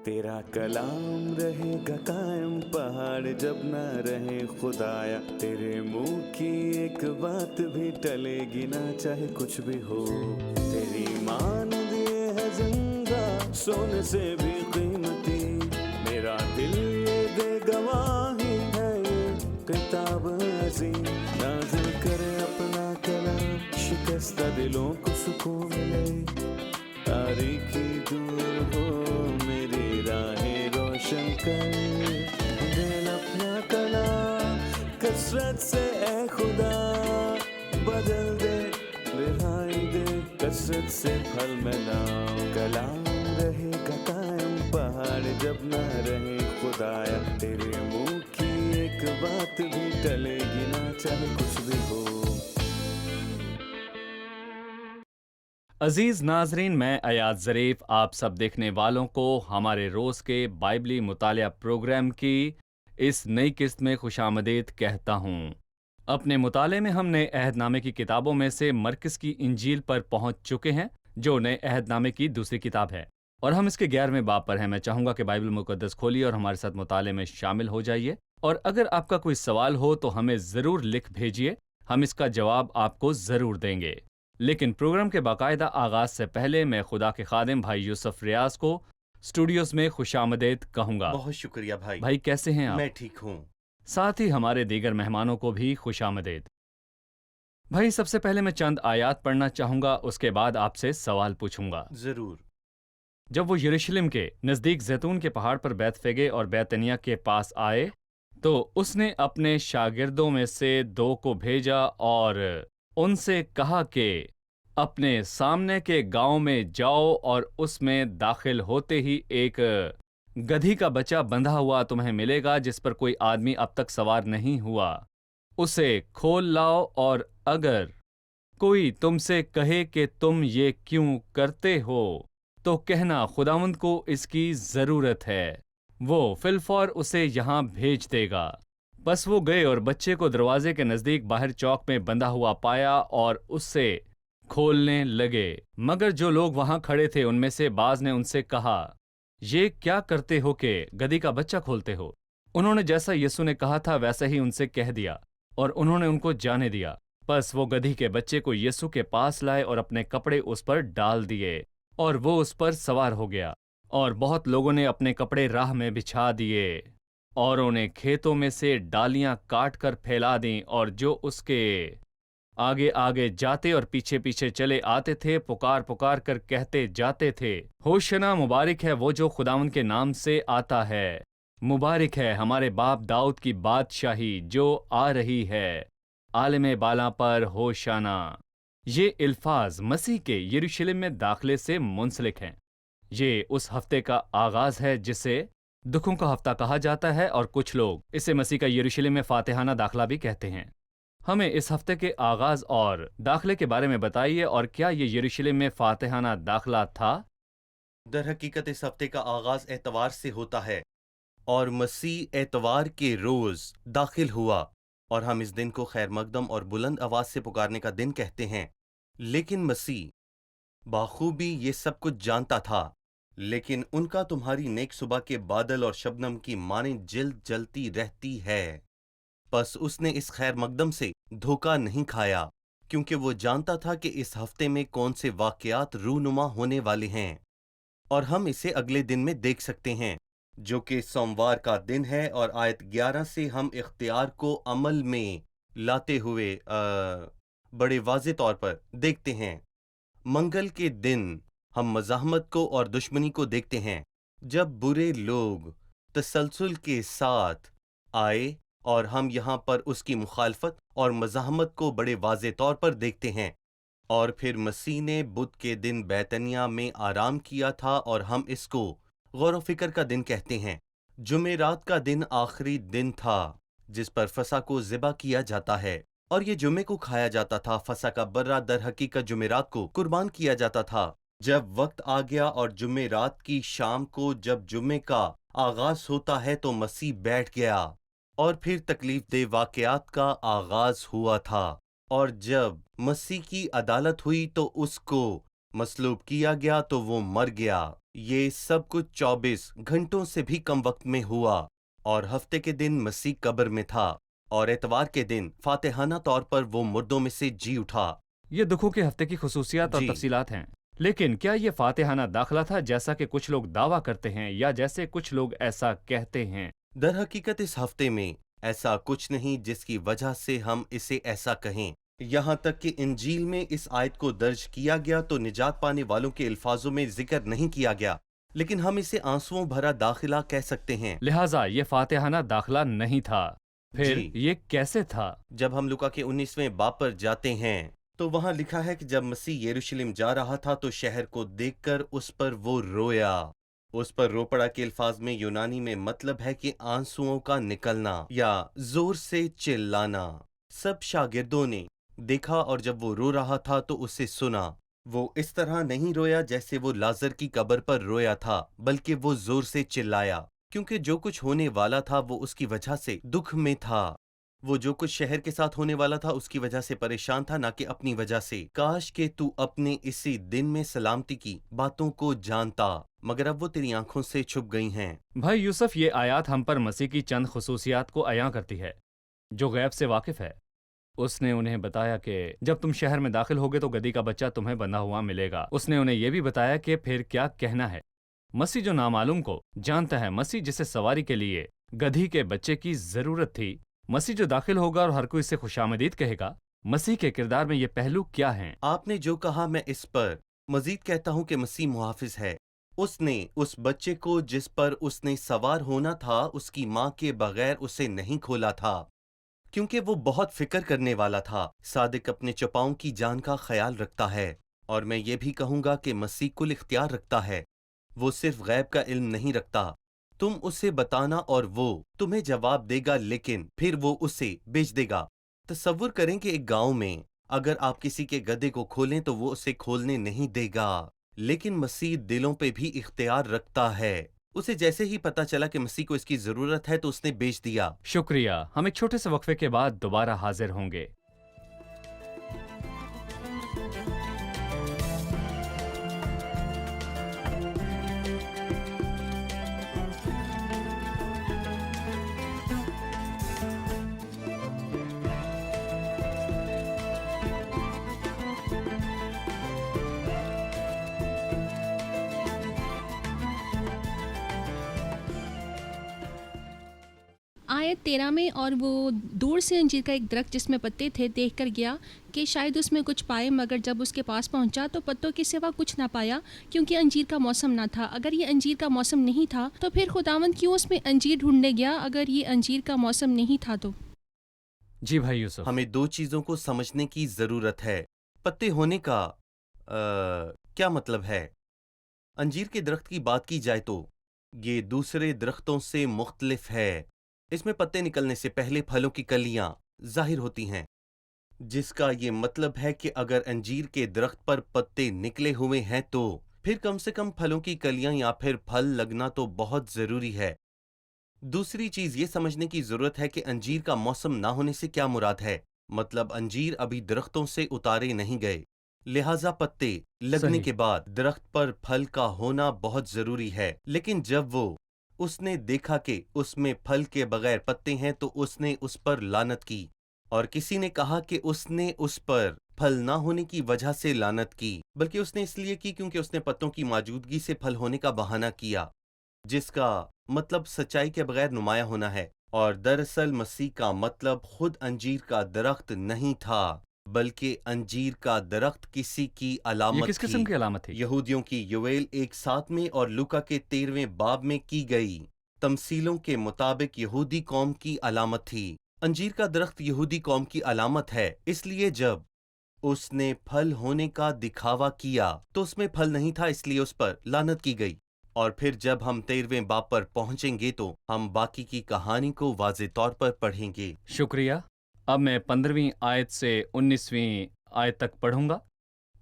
तेरा कलाम रहेगा कायम पहाड़ जब न रहे खुदाया, तेरे मुंह की एक बात भी टलेगी ना चाहे कुछ भी हो। तेरी मान दिए है जिंदा सोने से भी कीमती, मेरा दिल ये दे गवाही है ये किताब अजीम। नाज़िल करे अपना कलाम, शिकस्ता दिलों को सुकून मिले, तारीखी दूर हो मेरी राहें रोशन कर। दिल अपना कलाम कसरत से ए खुदा बदल दे, रिहाई दे कसरत से फल में लाओ। कलाम रहेगा कायम पहाड़ जब न रहे खुदाया, तेरे मुंह की एक बात भी टलेगी ना चाहे कुछ भी हो। अजीज नाजरीन, मैं अयाज ज़रीफ आप सब देखने वालों को हमारे रोज़ के बाइबली मुतालिया प्रोग्राम की इस नई किस्त में खुशामदीद कहता हूँ। अपने मुताले में हम नए अहदनामे की किताबों में से मरकज़ की इंजील पर पहुँच चुके हैं, जो नए अहदनामे की दूसरी किताब है, और हम इसके 11वें बाब पर हैं। मैं चाहूँगा कि बाइबल मुक़द्दस खोलिए और हमारे साथ मुताले में शामिल हो जाइए, और अगर आपका कोई सवाल हो तो हमें ज़रूर लिख भेजिए, हम इसका जवाब आपको ज़रूर देंगे। लेकिन प्रोग्राम के बाकायदा आगाज से पहले मैं खुदा के खादिम भाई यूसुफ रियाज को स्टूडियोज में खुशामदीद कहूंगा। बहुत शुक्रिया भाई। भाई कैसे हैं आप? मैं ठीक हूँ। साथ ही हमारे दीगर मेहमानों को भी खुशामदीद। भाई सबसे पहले मैं चंद आयात पढ़ना चाहूंगा, उसके बाद आपसे सवाल पूछूंगा। जरूर। जब वो यरूशलेम के नज़दीक जैतून के पहाड़ पर बैतफेगे और बैतनिया के पास आए तो उसने अपने शागिर्दों में से 2 को भेजा और उनसे कहा कि अपने सामने के गांव में जाओ और उसमें दाखिल होते ही एक गधी का बच्चा बंधा हुआ तुम्हें मिलेगा जिस पर कोई आदमी अब तक सवार नहीं हुआ। उसे खोल लाओ, और अगर कोई तुमसे कहे कि तुम ये क्यों करते हो तो कहना खुदावंद को इसकी ज़रूरत है, वो फिलफौर उसे यहाँ भेज देगा। बस वो गए और बच्चे को दरवाजे के नज़दीक बाहर चौक में बंधा हुआ पाया और उससे खोलने लगे। मगर जो लोग वहाँ खड़े थे उनमें से बाज ने उनसे कहा, ये क्या करते हो कि गधी का बच्चा खोलते हो? उन्होंने जैसा यीशु ने कहा था वैसा ही उनसे कह दिया, और उन्होंने उनको जाने दिया। बस वो गधी के बच्चे को यीशु के पास लाए और अपने कपड़े उस पर डाल दिए, और वो उस पर सवार हो गया। और बहुत लोगों ने अपने कपड़े राह में बिछा दिए, और उन्हें खेतों में से डालियां काट कर फैला दीं, और जो उसके आगे आगे जाते और पीछे पीछे चले आते थे पुकार पुकार कर कहते जाते थे, होशना, मुबारक है वो जो खुदावंद के नाम से आता है, मुबारक है हमारे बाप दाऊद की बादशाही जो आ रही है, आलम बाला पर होशाना। ये अल्फाज मसीह के यरूशलेम में दाखिले से मुंसलिक हैं। ये उस हफ्ते का आगाज है जिसे दुखों का हफ्ता कहा जाता है, और कुछ लोग इसे मसीह का यरूशलेम में फातिहाना दाखला भी कहते हैं। हमें इस हफ्ते के आगाज और दाखले के बारे में बताइए, और क्या ये यरूशलेम में फातिहाना दाखला था? दर हकीकत इस हफ्ते का आगाज एतवार से होता है, और मसीह एतवार के रोज दाखिल हुआ, और हम इस दिन को खैर मकदम और बुलंद आवाज से पुकारने का दिन कहते हैं। लेकिन मसीह बाखूबी ये सब कुछ जानता था, लेकिन उनका तुम्हारी नेक सुबह के बादल और शबनम की मानिंद जिल्द जलती रहती है। बस उसने इस खैर मकदम से धोखा नहीं खाया, क्योंकि वो जानता था कि इस हफ्ते में कौन से वाकयात रूनुमा होने वाले हैं, और हम इसे अगले दिन में देख सकते हैं, जो कि सोमवार का दिन है। और आयत 11 से हम इख्तियार को अमल में लाते हुए बड़े वाज़े तौर पर देखते हैं। मंगल के दिन हम मज़ाहमत को और दुश्मनी को देखते हैं, जब बुरे लोग तसलसल के साथ आए, और हम यहाँ पर उसकी मुखालफत और मज़ाहमत को बड़े वाज़े तौर पर देखते हैं। और फिर मसीह ने बुध के दिन बैतनिया में आराम किया था, और हम इसको गौर व फिक्र का दिन कहते हैं। जुमेरात का दिन आखिरी दिन था जिस पर फसा को ज़िबा किया जाता है, और ये जुमे को खाया जाता था। फसा का बर्रा दर हकीकत जुमेरात को कुर्बान किया जाता था। जब वक्त आ गया और जुमेरात की शाम को जब जुमे का आगाज होता है तो मसीह बैठ गया, और फिर तकलीफ दे वाकयात का आगाज हुआ था। और जब मसीह की अदालत हुई तो उसको मसलूब किया गया तो वो मर गया। یہ سب کچھ 24 گھنٹوں سے بھی کم وقت میں ہوا، اور ہفتے کے دن مسیح قبر میں تھا، اور اتوار کے دن فاتحانہ طور پر وہ مردوں میں سے جی اٹھا۔ یہ دکھوں کے ہفتے کی خصوصیات اور جی تفصیلات ہیں، لیکن کیا یہ فاتحانہ داخلہ تھا جیسا کہ کچھ لوگ دعویٰ کرتے ہیں یا جیسے کچھ لوگ ایسا کہتے ہیں؟ در حقیقت اس ہفتے میں ایسا کچھ نہیں جس کی وجہ سے ہم اسے ایسا کہیں۔ یہاں تک کہ انجیل میں اس آیت کو درج کیا گیا تو نجات پانے والوں کے الفاظوں میں ذکر نہیں کیا گیا، لیکن ہم اسے آنسوؤں بھرا داخلہ کہہ سکتے ہیں۔ لہٰذا یہ فاتحانہ داخلہ نہیں تھا، پھر جی یہ کیسے تھا؟ جب ہم لوکا کے 19ویں باب پر جاتے ہیں تو وہاں لکھا ہے کہ جب مسیح یروشلم جا رہا تھا تو شہر کو دیکھ کر اس پر وہ رویا۔ اس پر رو پڑا کے الفاظ میں یونانی میں مطلب ہے کہ آنسوؤں کا نکلنا یا زور سے چلانا۔ سب شاگردوں نے دیکھا اور جب وہ رو رہا تھا تو اسے سنا۔ وہ اس طرح نہیں رویا جیسے وہ لازر کی قبر پر رویا تھا، بلکہ وہ زور سے چلایا، کیونکہ جو کچھ ہونے والا تھا وہ اس کی وجہ سے دکھ میں تھا۔ وہ جو کچھ شہر کے ساتھ ہونے والا تھا اس کی وجہ سے پریشان تھا، نہ کہ اپنی وجہ سے۔ کاش کہ تو اپنے اسی دن میں سلامتی کی باتوں کو جانتا، مگر اب وہ تیری آنکھوں سے چھپ گئی ہیں۔ بھائی یوسف، یہ آیات ہم پر مسیح کی چند خصوصیات کو عیاں کرتی ہے جو غیب سے واقف ہے۔ اس نے انہیں بتایا کہ جب تم شہر میں داخل ہوگے تو گدھی کا بچہ تمہیں بندھا ہوا ملے گا۔ اس نے انہیں یہ بھی بتایا کہ پھر کیا کہنا ہے۔ مسیح جو نامعلوم کو جانتا ہے، مسیح جسے سواری کے لیے گدھی کے بچے کی ضرورت تھی، مسیح جو داخل ہوگا اور ہر کوئی اسے خوشامدید کہے گا، مسیح کے کردار میں یہ پہلو کیا ہیں؟ آپ نے جو کہا میں اس پر مزید کہتا ہوں کہ مسیح محافظ ہے۔ اس نے اس بچے کو جس پر اس نے سوار ہونا تھا اس کی ماں کے بغیر اسے نہیں کھولا تھا، کیونکہ وہ بہت فکر کرنے والا تھا۔ صادق اپنے چپاؤں کی جان کا خیال رکھتا ہے، اور میں یہ بھی کہوں گا کہ مسیح کل اختیار رکھتا ہے۔ وہ صرف غیب کا علم نہیں رکھتا، تم اسے بتانا اور وہ تمہیں جواب دے گا، لیکن پھر وہ اسے بیچ دے گا۔ تصور کریں کہ ایک گاؤں میں اگر آپ کسی کے گدھے کو کھولیں تو وہ اسے کھولنے نہیں دے گا، لیکن مسیح دلوں پہ بھی اختیار رکھتا ہے۔ اسے جیسے ہی پتا چلا کہ مسیح کو اس کی ضرورت ہے تو اس نے بیچ دیا۔ شکریہ، ہم ایک چھوٹے سے وقفے کے بعد دوبارہ حاضر ہوں گے۔ آیت 13 میں، اور وہ دور سے انجیر کا ایک درخت جس میں پتے تھے دیکھ کر گیا کہ شاید اس میں کچھ پائے، مگر جب اس کے پاس پہنچا تو پتوں کے سوا کچھ نہ پایا، کیونکہ انجیر کا موسم نہ تھا۔ اگر یہ انجیر کا موسم نہیں تھا تو پھر خداوند کیوں اس میں انجیر ڈھونڈنے گیا؟ اگر یہ انجیر کا موسم نہیں تھا تو؟ جی بھائی یوسف، ہمیں دو چیزوں کو سمجھنے کی ضرورت ہے۔ پتے ہونے کا کیا مطلب ہے؟ انجیر کے درخت کی بات کی جائے تو یہ دوسرے درختوں سے مختلف ہے۔ اس میں پتے نکلنے سے پہلے پھلوں کی کلیاں ظاہر ہوتی ہیں، جس کا یہ مطلب ہے کہ اگر انجیر کے درخت پر پتے نکلے ہوئے ہیں تو پھر کم سے کم پھلوں کی کلیاں یا پھر پھل لگنا تو بہت ضروری ہے۔ دوسری چیز یہ سمجھنے کی ضرورت ہے کہ انجیر کا موسم نہ ہونے سے کیا مراد ہے۔ مطلب انجیر ابھی درختوں سے اتارے نہیں گئے، لہٰذا پتے لگنے صحیح۔ کے بعد درخت پر پھل کا ہونا بہت ضروری ہے۔ لیکن جب اس نے دیکھا کہ اس میں پھل کے بغیر پتے ہیں تو اس نے اس پر لعنت کی، اور کسی نے کہا کہ اس نے اس پر پھل نہ ہونے کی وجہ سے لعنت کی، بلکہ اس نے اس لیے کی کیونکہ اس نے پتوں کی موجودگی سے پھل ہونے کا بہانہ کیا، جس کا مطلب سچائی کے بغیر نمایاں ہونا ہے۔ اور دراصل مسیح کا مطلب خود انجیر کا درخت نہیں تھا، بلکہ انجیر کا درخت کسی کی یہ علامت کس تھی۔ قسم کی علامت تھی؟ یہودیوں کی یویل 1:7 میں اور لوکا کے 13ویں باب میں کی گئی تمثیلوں کے مطابق یہودی قوم کی علامت تھی۔ انجیر کا درخت یہودی قوم کی علامت ہے، اس لیے جب اس نے پھل ہونے کا دکھاوا کیا تو اس میں پھل نہیں تھا، اس لیے اس پر لعنت کی گئی۔ اور پھر جب ہم 13ویں باب پر پہنچیں گے تو ہم باقی کی کہانی کو واضح طور پر پڑھیں گے۔ شکریہ۔ اب میں 15ویں آیت سے 19ویں آیت تک پڑھوں گا۔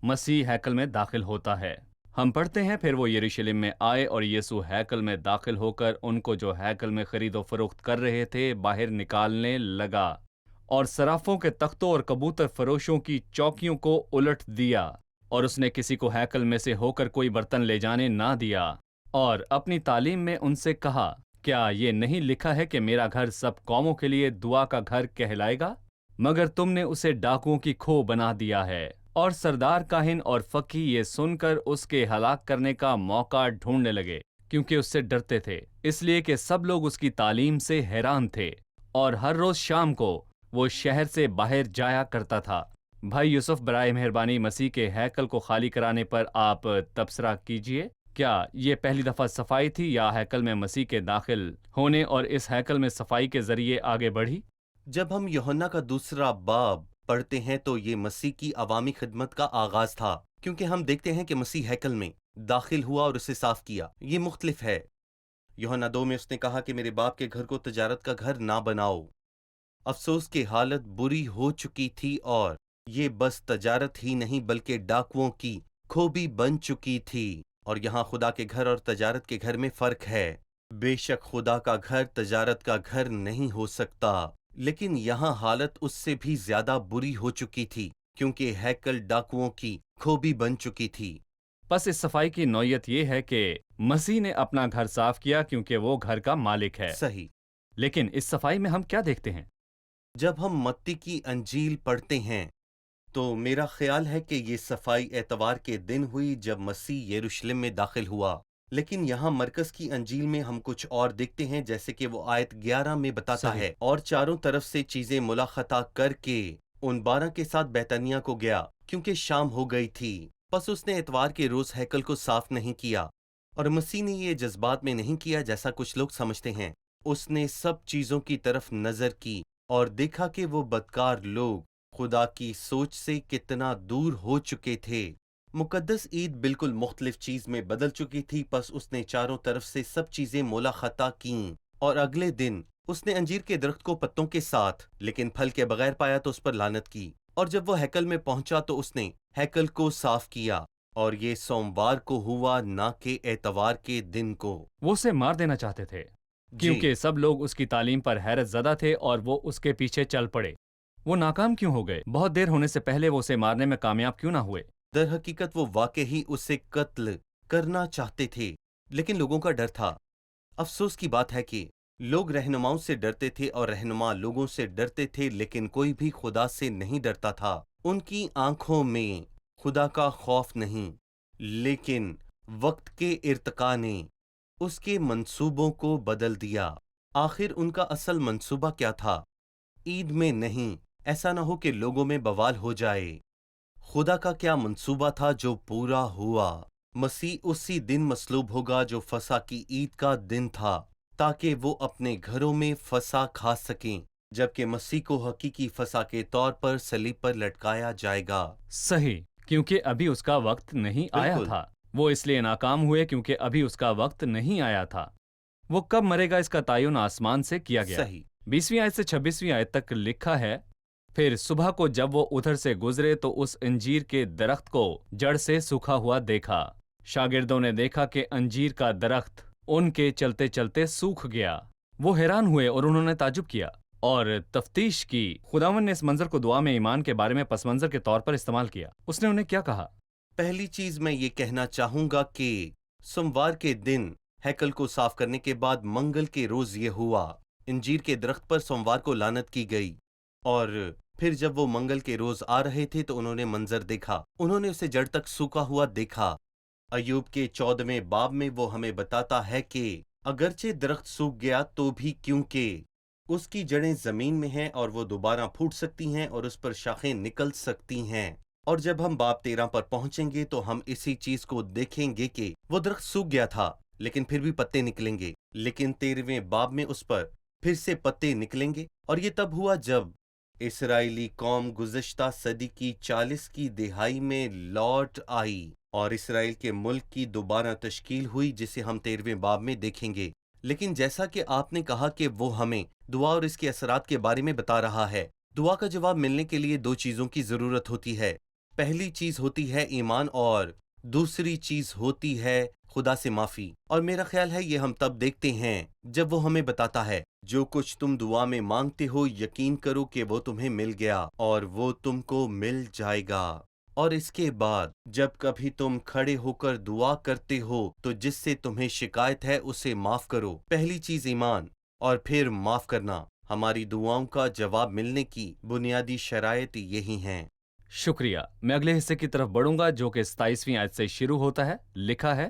مسیح ہیکل میں داخل ہوتا ہے۔ ہم پڑھتے ہیں، پھر وہ یروشلم میں آئے اور یسوع ہیکل میں داخل ہو کر ان کو جو ہیکل میں خرید و فروخت کر رہے تھے باہر نکالنے لگا، اور صرافوں کے تختوں اور کبوتر فروشوں کی چوکیوں کو الٹ دیا، اور उसने किसी को हैकल में से होकर कोई बर्तन ले जाने ना दिया। और अपनी तालीम में उनसे कहा, क्या ये नहीं लिखा है कि मेरा घर सब कौमों के लिए दुआ का घर कहलाएगा? मगर तुमने उसे डाकुओं की खो बना दिया है। और सरदार काहिन और फकी ये सुनकर उसके हलाक करने का मौका ढूंढने लगे, क्योंकि उससे डरते थे, इसलिए कि सब लोग उसकी तालीम से हैरान थे। और हर रोज शाम को वो शहर से बाहर जाया करता था। भाई यूसुफ, बराए मेहरबानी मसीह के हैकल को खाली कराने पर आप तबसरा कीजिए। क्या ये पहली दफ़ा सफाई थी या हैकल में मसीह के दाखिल होने और इस हैकल में सफाई के जरिए आगे बढ़ी? जब हम यूहन्ना का दूसरा बाब पढ़ते हैं तो ये मसीह की अवामी खिदमत का आगाज था, क्योंकि हम देखते हैं कि मसीह हैकल में दाखिल हुआ और उसे साफ किया। ये मुख्तलिफ है। यूहन्ना 2 में उसने कहा कि मेरे बाप के घर को तजारत का घर ना बनाओ। अफसोस की हालत बुरी हो चुकी थी और ये बस तजारत ही नहीं बल्कि डाकुओं की खो भी बन चुकी थी। और यहाँ खुदा के घर और तजारत के घर में फर्क है। बेशक खुदा का घर तजारत का घर नहीं हो सकता, लेकिन यहाँ हालत उससे भी ज्यादा बुरी हो चुकी थी, क्योंकि हैकल डाकुओं की खो भी बन चुकी थी। बस इस सफाई की नौयत ये है कि मसीह ने अपना घर साफ किया क्योंकि वो घर का मालिक है। सही। लेकिन इस सफाई में हम क्या देखते हैं? जब हम मत्ती की अंजील पढ़ते हैं तो मेरा ख्याल है कि ये सफाई एतवार के दिन हुई जब मसीह यरूशलेम में दाखिल हुआ। लेकिन यहाँ मरकज की अंजील में हम कुछ और देखते हैं, जैसे कि वो आयत 11 में बताता सही। है, और चारों तरफ से चीजें मुलाखता करके उन 12 के साथ बैतनिया को गया, क्योंकि शाम हो गई थी। बस उसने एतवार के रोज हैकल को साफ नहीं किया। और मसीह ने ये जज्बात में नहीं किया जैसा कुछ लोग समझते हैं। उसने सब चीजों की तरफ नजर की और देखा कि वो बदकार लोग खुदा की सोच से कितना दूर हो चुके थे। मुकद्दस ईद बिल्कुल मुख्तलिफ चीज में बदल चुकी थी। बस उसने चारों तरफ से सब चीजें मोला खता की, और अगले दिन उसने अंजीर के दरख्त को पत्तों के साथ लेकिन फल के बगैर पाया तो उस पर लानत की। और जब वो हैकल में पहुंचा तो उसने हैकल को साफ किया, और ये सोमवार को हुआ, ना कि एतवार के दिन को। वो उसे मार देना चाहते थे, क्योंकि सब लोग उसकी तालीम पर हैरत ज़दा थे और वो उसके पीछे चल पड़े। वो नाकाम क्यों हो गए? बहुत देर होने से पहले वो उसे मारने में कामयाब क्यों ना हुए? दर हकीकत वो वाकई ही उसे कत्ल करना चाहते थे, लेकिन लोगों का डर था। अफसोस की बात है कि लोग रहनुमाओं से डरते थे और रहनुमा लोगों से डरते थे, लेकिन कोई भी खुदा से नहीं डरता था। उनकी आंखों में खुदा का खौफ नहीं, लेकिन वक्त के इर्तिका ने उसके मंसूबों को बदल दिया। आखिर उनका असल मंसूबा क्या था? ईद में नहीं, ऐसा ना हो कि लोगों में बवाल हो जाए। खुदा का क्या मंसूबा था जो पूरा हुआ? मसीह उसी दिन मसलूब होगा जो फसा की ईद का दिन था, ताकि वो अपने घरों में फसा खा सकें, जबकि मसीह को हकीकी फसा के तौर पर सलीब पर लटकाया जाएगा। सही, क्योंकि अभी उसका वक्त नहीं आया बिल्कुल। था। वो इसलिए नाकाम हुए क्योंकि अभी उसका वक्त नहीं आया था। वो कब मरेगा इसका तयन आसमान से किया गया। सही। 20वीं आयत से 26वीं आयत तक लिखा है, फिर सुबह को जब वो उधर से गुजरे तो उस अंजीर के दरख्त को जड़ से सूखा हुआ देखा। शागिर्दों ने देखा कि अंजीर का दरख्त उनके चलते चलते सूख गया। वो हैरान हुए और उन्होंने ताजुब किया और तफ्तीश की। खुदावन ने इस मंजर को दुआ में ईमान के बारे में पस मंजर के तौर पर इस्तेमाल किया। उसने उन्हें क्या कहा? पहली चीज मैं ये कहना चाहूंगा कि सोमवार के दिन हैकल को साफ करने के बाद मंगल के रोज ये हुआ। इंजीर के दरख्त पर सोमवार को लानत की गई, और फिर जब वो मंगल के रोज आ रहे थे तो उन्होंने मंजर देखा। उन्होंने उसे जड़ तक सूखा हुआ देखा। अय्यूब के 14वें बाब में वो हमें बताता है कि अगरचे दरख्त सूख गया तो भी, क्योंकि उसकी जड़ें जमीन में हैं और वो दोबारा फूट सकती हैं और उस पर शाखें निकल सकती हैं। और जब हम बाब 13 पर पहुंचेंगे तो हम इसी चीज को देखेंगे कि वो दरख्त सूख गया था लेकिन फिर भी पत्ते निकलेंगे। लेकिन 13वें बाब में उस पर फिर से पत्ते निकलेंगे, और ये तब हुआ जब इस्राएली कौम गुज़श्ता सदी की 40 की दिहाई में लौट आई और इसराइल के मुल्क की दोबारा तश्कील हुई, जिसे हम 13वें बाब में देखेंगे। लेकिन जैसा कि आपने कहा कि वो हमें दुआ और इसके असरात के बारे में बता रहा है। दुआ का जवाब मिलने के लिए 2 चीज़ों की ज़रूरत होती है। पहली चीज़ होती है ईमान, और दूसरी चीज़ होती है खुदा से माफ़ी। और मेरा ख्याल है ये हम तब देखते हैं जब वो हमें बताता है, जो कुछ तुम दुआ में मांगते हो यकीन करो कि वो तुम्हें मिल गया और वो तुमको मिल जाएगा। اور اس کے بعد جب کبھی تم کھڑے ہو کر دعا کرتے ہو تو جس سے تمہیں شکایت ہے اسے معاف کرو۔ پہلی چیز ایمان اور پھر معاف کرنا۔ ہماری دعاؤں کا جواب ملنے کی بنیادی شرائط یہی ہیں۔ شکریہ۔ میں اگلے حصے کی طرف بڑھوں گا جو کہ 27ویں آیت سے شروع ہوتا ہے۔ لکھا ہے،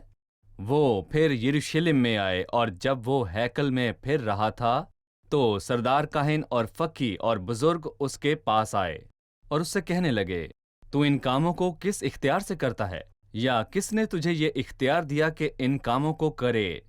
وہ پھر یروشلم میں آئے اور جب وہ ہیکل میں پھر رہا تھا تو سردار کاہن اور فقی اور بزرگ اس کے پاس آئے اور اس سے کہنے لگے، تو ان کاموں کو کس اختیار سے کرتا ہے، یا کس نے تجھے یہ اختیار دیا کہ ان کاموں کو کرے؟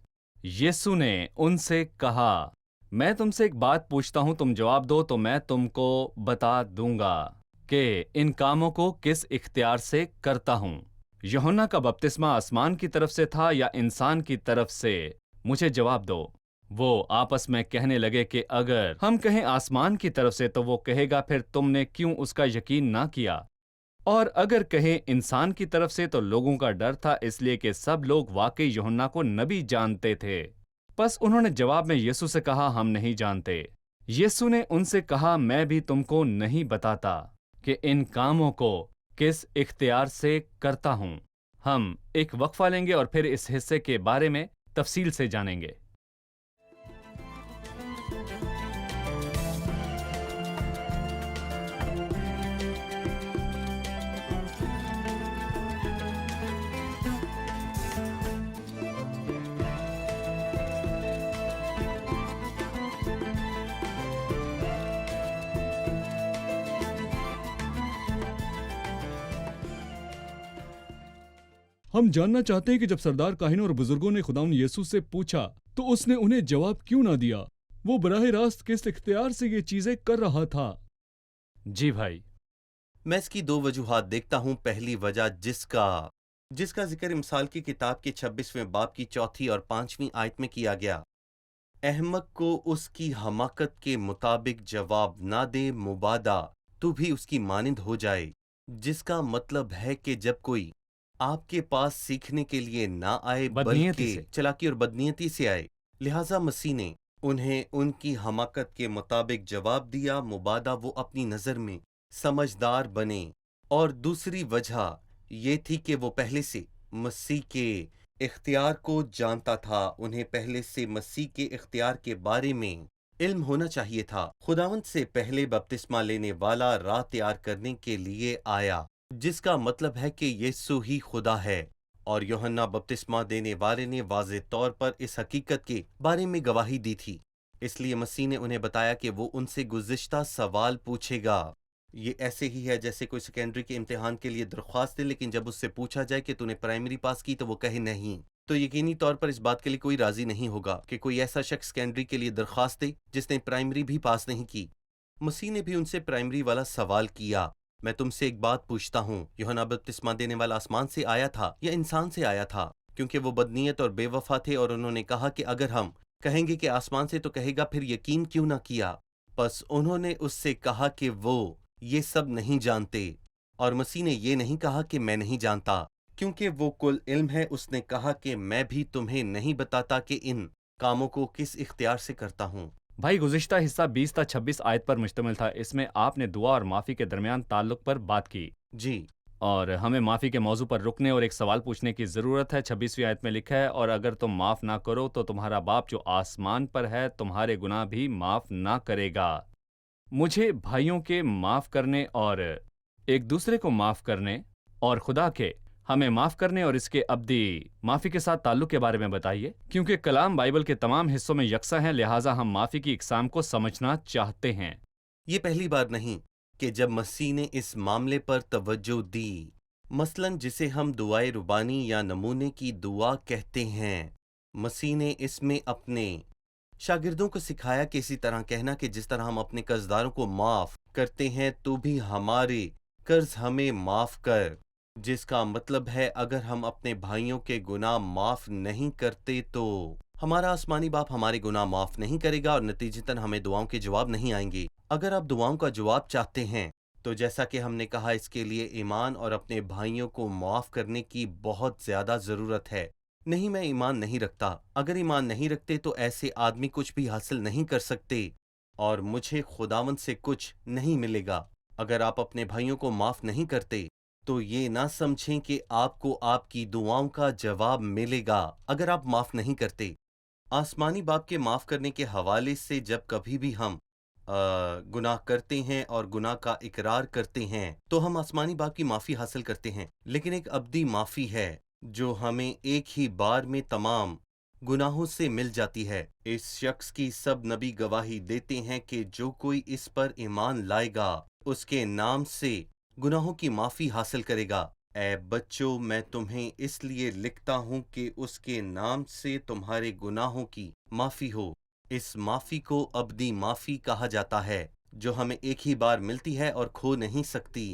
یسوع نے ان سے کہا، میں تم سے ایک بات پوچھتا ہوں، تم جواب دو تو میں تم کو بتا دوں گا کہ ان کاموں کو کس اختیار سے کرتا ہوں۔ یوحنا کا بپتسمہ آسمان کی طرف سے تھا یا انسان کی طرف سے؟ مجھے جواب دو۔ وہ آپس میں کہنے لگے کہ اگر ہم کہیں آسمان کی طرف سے تو وہ کہے گا پھر تم نے کیوں اس کا یقین نہ کیا، اور اگر کہیں انسان کی طرف سے تو لوگوں کا ڈر تھا اس لیے کہ سب لوگ واقعی یوحنا کو نبی جانتے تھے۔ پس انہوں نے جواب میں یسوع سے کہا، ہم نہیں جانتے۔ یسوع نے ان سے کہا، میں بھی تم کو نہیں بتاتا کہ ان کاموں کو کس اختیار سے کرتا ہوں۔ ہم ایک وقفہ لیں گے اور پھر اس حصے کے بارے میں تفصیل سے جانیں گے۔ ہم جاننا چاہتے ہیں کہ جب سردار کاہنوں اور بزرگوں نے خداوند یسوع سے پوچھا تو اس نے انہیں جواب کیوں نہ دیا؟ وہ براہ راست کس اختیار سے یہ چیزیں کر رہا تھا؟ جی بھائی۔ میں اس کی دو وجوہات دیکھتا ہوں۔ پہلی وجہ جس کا ذکر امثال کی کتاب کے 26ویں باب کی 4 اور 5 آیت میں کیا گیا، احمق کو اس کی حماقت کے مطابق جواب نہ دے، مبادا تو بھی اس کی مانند ہو جائے، جس کا مطلب ہے کہ جب کوئی آپ کے پاس سیکھنے کے لیے نہ آئے بدنیتی بلکہ سے چلاکی اور بدنیتی سے آئے، لہٰذا مسیح نے انہیں ان کی حماقت کے مطابق جواب دیا، مبادا وہ اپنی نظر میں سمجھدار بنے۔ اور دوسری وجہ یہ تھی کہ وہ پہلے سے مسیح کے اختیار کو جانتا تھا، انہیں پہلے سے مسیح کے اختیار کے بارے میں علم ہونا چاہیے تھا۔ خداوند سے پہلے بپتسمہ لینے والا راہ تیار کرنے کے لیے آیا، جس کا مطلب ہے کہ یسوع ہی خدا ہے، اور یوحنا بپتسمہ دینے والے نے واضح طور پر اس حقیقت کے بارے میں گواہی دی تھی۔ اس لیے مسیح نے انہیں بتایا کہ وہ ان سے گزشتہ سوال پوچھے گا۔ یہ ایسے ہی ہے جیسے کوئی سیکنڈری کے امتحان کے لیے درخواست دے، لیکن جب اس سے پوچھا جائے کہ تو نے پرائمری پاس کی تو وہ کہے نہیں، تو یقینی طور پر اس بات کے لیے کوئی راضی نہیں ہوگا کہ کوئی ایسا شخص سیکنڈری کے لیے درخواست دے جس نے پرائمری بھی پاس نہیں کی۔ مسیح نے بھی ان سے پرائمری والا سوال کیا۔ میں تم سے ایک بات پوچھتا ہوں، یوحنا بپتسمہ دینے والا آسمان سے آیا تھا یا انسان سے آیا تھا؟ کیونکہ وہ بدنیت اور بے وفا تھے، اور انہوں نے کہا کہ اگر ہم کہیں گے کہ آسمان سے تو کہے گا پھر یقین کیوں نہ کیا؟ پس انہوں نے اس سے کہا کہ وہ یہ سب نہیں جانتے، اور مسیح نے یہ نہیں کہا کہ میں نہیں جانتا، کیونکہ وہ کل علم ہے۔ اس نے کہا کہ میں بھی تمہیں نہیں بتاتا کہ ان کاموں کو کس اختیار سے کرتا ہوں۔ بھائی، گزشتہ حصہ 20 تا 26 آیت پر مشتمل تھا۔ اس میں آپ نے دعا اور معافی کے درمیان تعلق پر بات کی، جی، اور ہمیں معافی کے موضوع پر رکنے اور ایک سوال پوچھنے کی ضرورت ہے۔ 26ویں آیت میں لکھا ہے، اور اگر تم معاف نہ کرو تو تمہارا باپ جو آسمان پر ہے تمہارے گناہ بھی معاف نہ کرے گا۔ مجھے بھائیوں کے معاف کرنے اور ایک دوسرے کو معاف کرنے اور خدا کے ہمیں معاف کرنے اور اس کے ابدی معافی کے ساتھ تعلق کے بارے میں بتائیے، کیونکہ کلام بائبل کے تمام حصوں میں یکساں ہے، لہٰذا ہم معافی کی اقسام کو سمجھنا چاہتے ہیں۔ یہ پہلی بار نہیں کہ جب مسیح نے اس معاملے پر توجہ دی، مثلاً جسے ہم دعائے ربانی یا نمونے کی دعا کہتے ہیں، مسیح نے اس میں اپنے شاگردوں کو سکھایا کہ اسی طرح کہنا کہ جس طرح ہم اپنے قرضداروں کو معاف کرتے ہیں تو بھی ہمارے قرض ہمیں معاف کر، جس کا مطلب ہے اگر ہم اپنے بھائیوں کے گناہ معاف نہیں کرتے تو ہمارا آسمانی باپ ہمارے گناہ معاف نہیں کرے گا، اور نتیجتاً ہمیں دعاؤں کے جواب نہیں آئیں گے۔ اگر آپ دعاؤں کا جواب چاہتے ہیں تو جیسا کہ ہم نے کہا، اس کے لیے ایمان اور اپنے بھائیوں کو معاف کرنے کی بہت زیادہ ضرورت ہے۔ نہیں، میں ایمان نہیں رکھتا۔ اگر ایمان نہیں رکھتے تو ایسے آدمی کچھ بھی حاصل نہیں کر سکتے، اور مجھے خداوند سے کچھ نہیں ملے گا۔ اگر آپ اپنے بھائیوں کو معاف نہیں کرتے तो ये ना समझें कि आपको आपकी दुआओं का जवाब मिलेगा अगर आप माफ नहीं करते। आसमानी बाप के माफ करने के हवाले से जब कभी भी हम गुनाह करते हैं और गुनाह का इकरार करते हैं तो हम आसमानी बाप की माफ़ी हासिल करते हैं, लेकिन एक अब्दी माफ़ी है जो हमें एक ही बार में तमाम गुनाहों से मिल जाती है। इस शख्स की सब नबी गवाही देते हैं कि जो कोई इस पर ईमान लाएगा उसके नाम से गुनाहों की माफ़ी हासिल करेगा। ऐ बच्चों, मैं तुम्हें इसलिए लिखता हूँ कि उसके नाम से तुम्हारे गुनाहों की माफ़ी हो। इस माफ़ी को अब्दी माफ़ी कहा जाता है जो हमें एक ही बार मिलती है और खो नहीं सकती,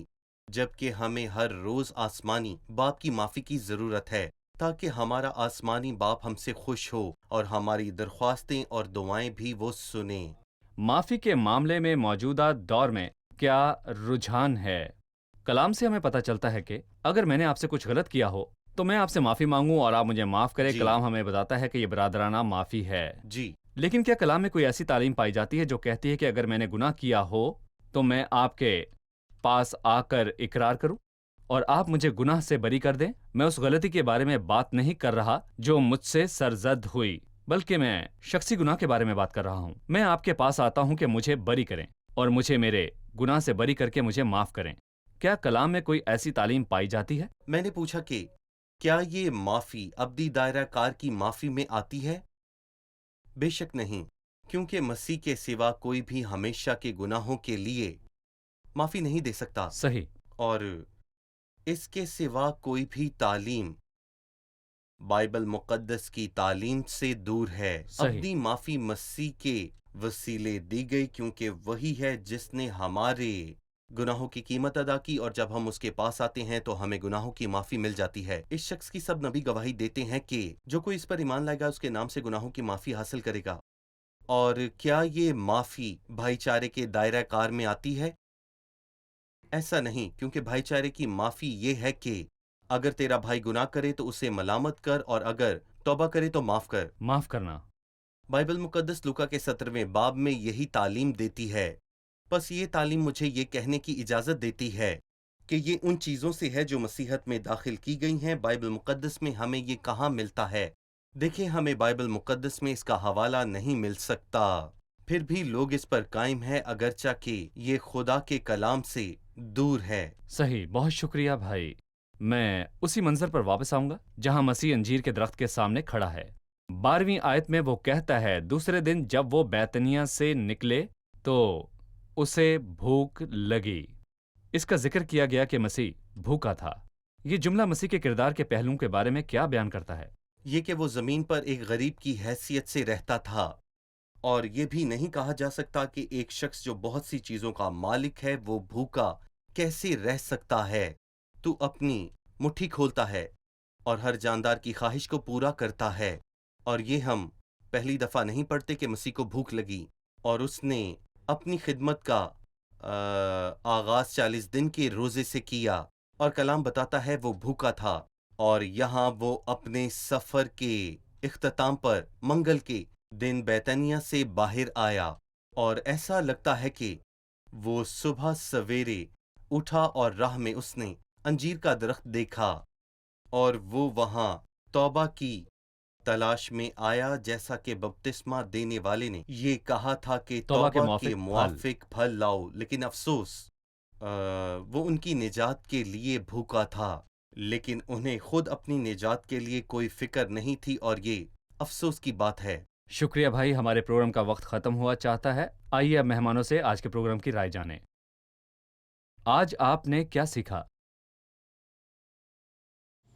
जबकि हमें हर रोज़ आसमानी बाप की माफ़ी की ज़रूरत है ताकि हमारा आसमानी बाप हमसे खुश हो और हमारी दरख्वास्तें और दुआएं भी वो सुने। माफ़ी के मामले में मौजूदा दौर में क्या रुझान है? कलाम से हमें पता चलता है कि अगर मैंने आपसे कुछ गलत किया हो तो मैं आपसे माफ़ी मांगूं और आप मुझे माफ़ करें। जी। कलाम हमें बताता है कि ये बरादराना माफ़ी है। जी, लेकिन क्या कलाम में कोई ऐसी तालीम पाई जाती है जो कहती है कि अगर मैंने गुनाह किया हो तो मैं आपके पास आकर इकरार करूं और आप मुझे गुनाह से बरी कर दें? मैं उस गलती के बारे में बात नहीं कर रहा जो मुझसे सरजद हुई, बल्कि मैं शख्सी गुनाह के बारे में बात कर रहा हूं। मैं आपके पास आता हूं कि मुझे बरी करें और मुझे मेरे गुनाह से बरी करके मुझे माफ़ करें। क्या कलाम में कोई ऐसी तालीम पाई जाती है? मैंने पूछा कि क्या ये माफ़ी अब्दी दायरा कार की माफ़ी में आती है? बेशक नहीं, क्योंकि मसीह के सिवा कोई भी हमेशा के गुनाहों के लिए माफ़ी नहीं दे सकता, सही। और इसके सिवा कोई भी तालीम बाइबल मुक़द्दस की तालीम से दूर है। सही। अब्दी माफ़ी मसीह के वसीले दी गई क्योंकि वही है जिसने हमारे गुनाहों की कीमत अदा की, और जब हम उसके पास आते हैं तो हमें गुनाहों की माफ़ी मिल जाती है। इस शख्स की सब नबी गवाही देते हैं कि जो कोई इस पर ईमान लाएगा उसके नाम से गुनाहों की माफ़ी हासिल करेगा। और क्या ये माफ़ी भाईचारे के दायरा कार में आती है? ऐसा नहीं, क्योंकि भाईचारे की माफ़ी ये है कि अगर तेरा भाई गुनाह करे तो उसे मलामत कर, और अगर तौबा करे तो माफ़ कर। माफ़ करना। बाइबल मुक़द्दस लूका के 17वें बाब में यही तालीम देती है। बस ये तालीम मुझे ये कहने की इजाज़त देती है कि ये उन चीज़ों से है जो मसीहत में दाखिल की गई हैं। बाइबल मुक़द्दस में हमें ये कहाँ मिलता है? देखिए, हमें बाइबल मुक़द्दस में इसका हवाला नहीं मिल सकता। फिर भी लोग इस पर कायम है, अगरचा कि ये खुदा के कलाम से दूर है। सही, बहुत शुक्रिया भाई। मैं उसी मंजर पर वापस आऊंगा जहां मसीह अंजीर के दरख्त के सामने खड़ा है। 12वीं आयत में वो कहता है, दूसरे दिन जब वो बैतनिया से निकले तो उसे भूख लगी। इसका जिक्र किया गया कि मसीह भूखा था। ये जुमला मसीह के किरदार के पहलुओं के बारे में क्या बयान करता है? ये कि वो ज़मीन पर एक गरीब की हैसियत से रहता था, और ये भी नहीं कहा जा सकता कि एक शख्स जो बहुत सी चीज़ों का मालिक है वो भूखा कैसे रह सकता है। तू अपनी मुट्ठी खोलता है और हर जानदार की ख्वाहिश को पूरा करता है, और ये हम पहली दफ़ा नहीं पढ़ते कि मसीह को भूख लगी और उसने अपनी खिदमत का आगाज़ 40 दिन के रोज़े से किया, और कलाम बताता है वो भूखा था। और यहाँ वो अपने सफ़र के इख्तिताम पर मंगल के दिन बैतनिया से बाहर आया, और ऐसा लगता है कि वो सुबह सवेरे उठा और राह में उसने अंजीर का दरख्त देखा, और वो वहाँ तौबा की तलाश में आया, जैसा कि बपतिस्मा देने वाले ने ये कहा था कि तौबा के तौबा के मुआफिक मुआफिक फल लाओ। लेकिन अफसोस, वो उनकी निजात के लिए भूखा था, लेकिन उन्हें खुद अपनी निजात के लिए कोई फिक्र नहीं थी, और ये अफसोस की बात है। शुक्रिया भाई, हमारे प्रोग्राम का वक्त खत्म हुआ चाहता है। आइए अब मेहमानों से आज के प्रोग्राम की राय जानें। आज आपने क्या सीखा?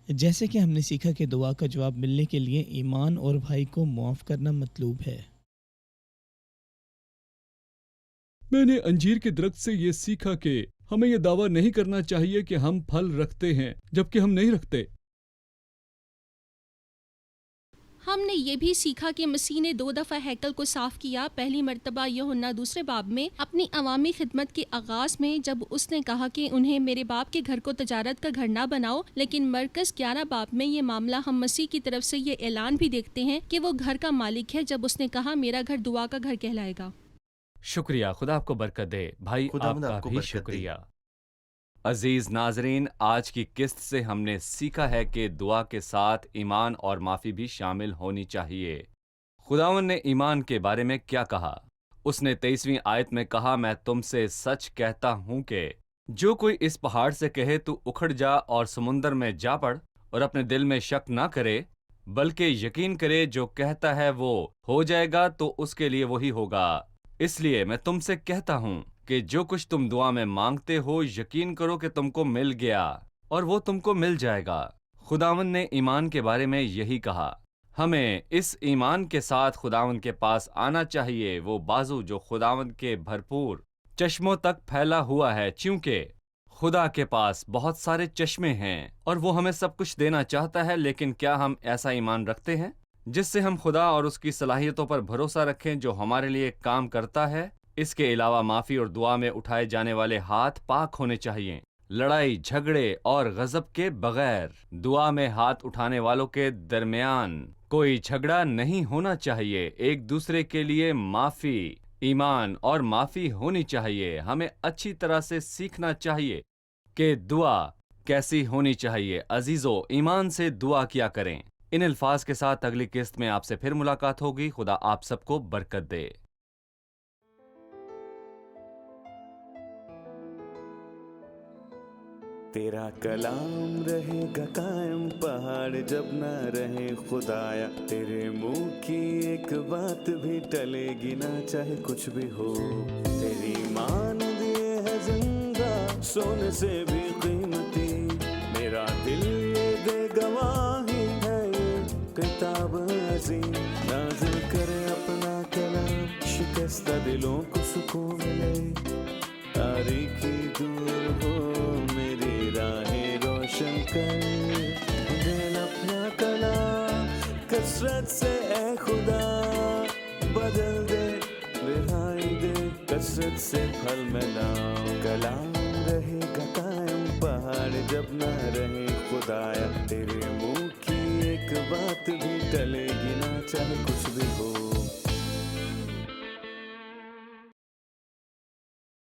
जैसे कि हमने सीखा कि दुआ का जवाब मिलने के लिए ईमान और भाई को मुआफ़ करना मतलूब है। मैंने अंजीर के दरख्त से ये सीखा कि हमें ये दावा नहीं करना चाहिए कि हम फल रखते हैं जबकि हम नहीं रखते। हमने ये भी सीखा कि मसीह ने 2 दफ़ा हैकल को साफ किया। पहली मर्तबा यूहन्ना 2 बाब में अपनी अवामी खिदमत के आगाज़ में, जब उसने कहा कि उन्हें मेरे बाप के घर को तजारत का घर ना बनाओ। लेकिन मरकज़ 11 बाब में ये मामला हम मसीह की तरफ से ये ऐलान भी देखते हैं कि वो घर का मालिक है, जब उसने कहा मेरा घर दुआ का घर कहलाएगा। शुक्रिया, खुदा आपको बरकत दे। भाई खुदावंद आपका आपको भी बरकत दे। शुक्रिया। عزیز ناظرین، آج کی قسط سے ہم نے سیکھا ہے کہ دعا کے ساتھ ایمان اور معافی بھی شامل ہونی چاہیے۔ خداوند نے ایمان کے بارے میں کیا کہا؟ اس نے 23ویں آیت میں کہا، میں تم سے سچ کہتا ہوں کہ جو کوئی اس پہاڑ سے کہے تو اکھڑ جا اور سمندر میں جا پڑ، اور اپنے دل میں شک نہ کرے بلکہ یقین کرے جو کہتا ہے وہ ہو جائے گا تو اس کے لیے وہی ہوگا۔ اس لیے میں تم سے کہتا ہوں کہ جو کچھ تم دعا میں مانگتے ہو یقین کرو کہ تم کو مل گیا اور وہ تم کو مل جائے گا۔ خداوند نے ایمان کے بارے میں یہی کہا۔ ہمیں اس ایمان کے ساتھ خداوند کے پاس آنا چاہیے، وہ بازو جو خداوند کے بھرپور چشموں تک پھیلا ہوا ہے، چونکہ خدا کے پاس بہت سارے چشمے ہیں اور وہ ہمیں سب کچھ دینا چاہتا ہے، لیکن کیا ہم ایسا ایمان رکھتے ہیں جس سے ہم خدا اور اس کی صلاحیتوں پر بھروسہ رکھیں جو ہمارے لیے کام کرتا ہے؟ اس کے علاوہ معافی اور دعا میں اٹھائے جانے والے ہاتھ پاک ہونے چاہیے، لڑائی جھگڑے اور غضب کے بغیر۔ دعا میں ہاتھ اٹھانے والوں کے درمیان کوئی جھگڑا نہیں ہونا چاہیے، ایک دوسرے کے لیے معافی، ایمان اور معافی ہونی چاہیے۔ ہمیں اچھی طرح سے سیکھنا چاہیے کہ دعا کیسی ہونی چاہیے۔ عزیزو، ایمان سے دعا کیا کریں۔ ان الفاظ کے ساتھ اگلی قسط میں آپ سے پھر ملاقات ہوگی۔ خدا آپ سب کو برکت دے۔ تیرا کلام رہے گا قائم پہاڑ جب نہ رہے خدایا، تیرے منہ کی ایک بات بھی ٹلے گی نہ چاہے کچھ بھی ہو۔ تیری مان دیے ہے زندہ سونے سے بھی قیمتی، میرا دل یہ دے گواہی ہے یہ کتاب عظیم۔ نازل کرے اپنا کلام، شکستہ دلوں کو سکون ملے، تاریکی دور ہو میری راہیں روشن کر، دل اپنا کلام کثرت سے اے خدا بدل دے، رہائی دے کثرت سے پھل ملاؤ۔ کلام رہے گا قائم پہاڑ جب نہ رہے خدایا، تیرے منہ کی ایک بات بھی ٹلے گی نہ چاہے کچھ بھی ہو۔